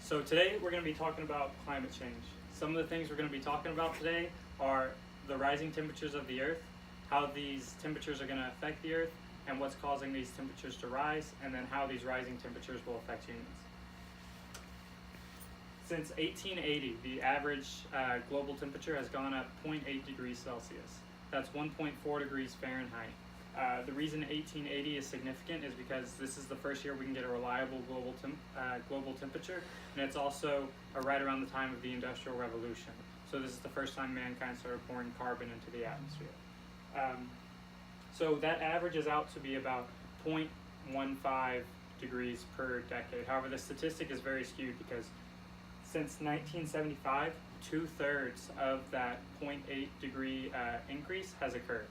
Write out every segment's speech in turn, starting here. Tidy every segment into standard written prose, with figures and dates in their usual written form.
So today we're going to be talking about climate change. Some of the things we're going to be talking about today are the rising temperatures of the Earth, how these temperatures are going to affect the Earth, and what's causing these temperatures to rise, and then how these rising temperatures will affect humans. Since 1880, the average global temperature has gone up 0.8 degrees Celsius. That's 1.4 degrees Fahrenheit. The reason 1880 is significant is because this is the first year we can get a reliable global temperature, and it's also right around the time of the Industrial Revolution. So this is the first time mankind started pouring carbon into the atmosphere. So that averages out to be about 0.15 degrees per decade. However, the statistic is very skewed because since 1975, 2/3 of that 0.8 degree increase has occurred.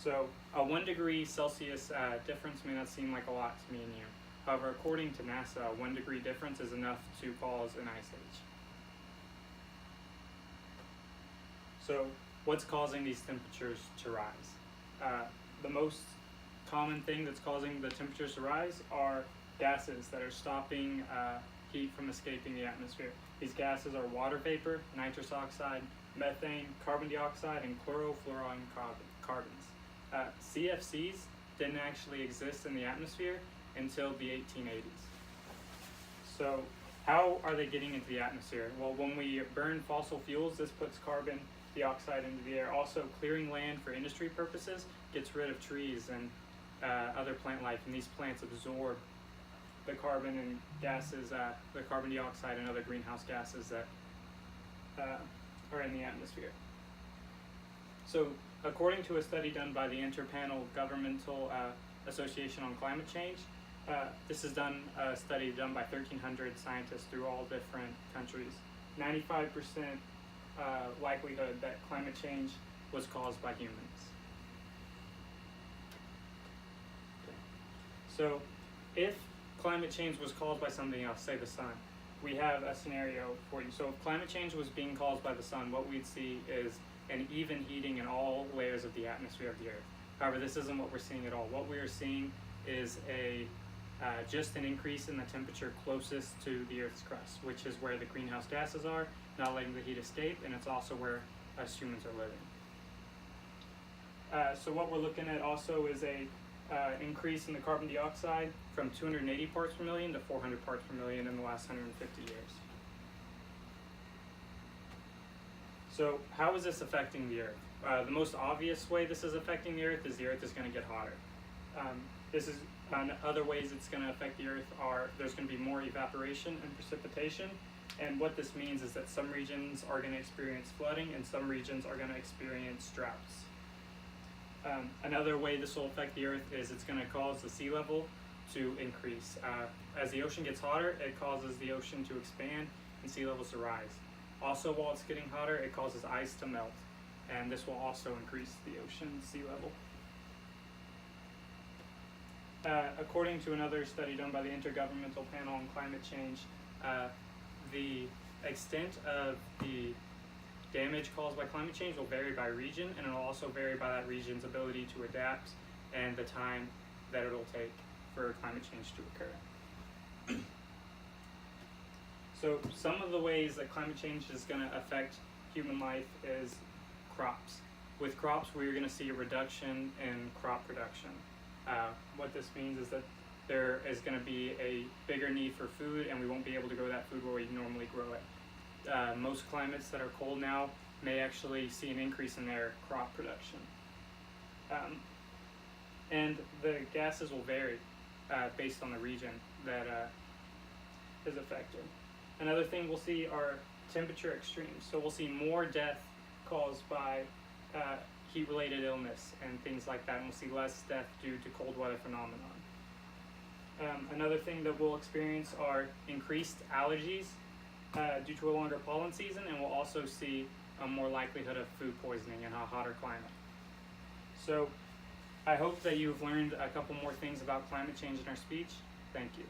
So a 1 degree Celsius difference may not seem like a lot to me and you. However, according to NASA, a 1 degree difference is enough to cause an ice age. So what's causing these temperatures to rise? The most common thing that's causing the temperatures to rise are gases that are stopping heat from escaping the atmosphere. These gases are water vapor, nitrous oxide, methane, carbon dioxide, and chlorofluorocarbons. CFCs didn't actually exist in the atmosphere until the 1880s. So how are they getting into the atmosphere? Well, when we burn fossil fuels, this puts carbon dioxide into the air. Also, clearing land for industry purposes gets rid of trees and other plant life, and these plants absorb the carbon and gases, the carbon dioxide and other greenhouse gases that are in the atmosphere. So according to a study done by the Intergovernmental Association on Climate Change, this is a study done by 1,300 scientists through all different countries. 95% likelihood that climate change was caused by humans. So if climate change was caused by something else, say the sun, we have a scenario for you. So if climate change was being caused by the sun, what we'd see is an even heating in all layers of the atmosphere of the Earth. However, this isn't what we're seeing at all. What we are seeing is just an increase in the temperature closest to the Earth's crust, which is where the greenhouse gases are, not letting the heat escape, and it's also where us humans are living. So what we're looking at also is a increase in the carbon dioxide from 280 parts per million to 400 parts per million in the last 150 years. So how is this affecting the Earth? The most obvious way this is affecting the Earth is going to get hotter. Other ways it's going to affect the Earth are there's going to be more evaporation and precipitation, and what this means is that some regions are going to experience flooding and some regions are going to experience droughts. Another way this will affect the Earth is it's going to cause the sea level to increase. As the ocean gets hotter, it causes the ocean to expand and sea levels to rise. Also, while it's getting hotter, it causes ice to melt, and this will also increase the ocean sea level. According to another study done by the Intergovernmental Panel on Climate Change, the extent of the damage caused by climate change will vary by region, and it will also vary by that region's ability to adapt and the time that it will take for climate change to occur. So some of the ways that climate change is going to affect human life is crops. With crops, we're going to see a reduction in crop production. What this means is that there is going to be a bigger need for food, and we won't be able to grow that food where we normally grow it. Most climates that are cold now may actually see an increase in their crop production. And the gases will vary based on the region that is affected. Another thing we'll see are temperature extremes. So we'll see more death caused by heat-related illness and things like that, and we'll see less death due to cold weather phenomenon. Another thing that we'll experience are increased allergies due to a longer pollen season, and we'll also see more likelihood of food poisoning in a hotter climate. So I hope that you've learned a couple more things about climate change in our speech. Thank you.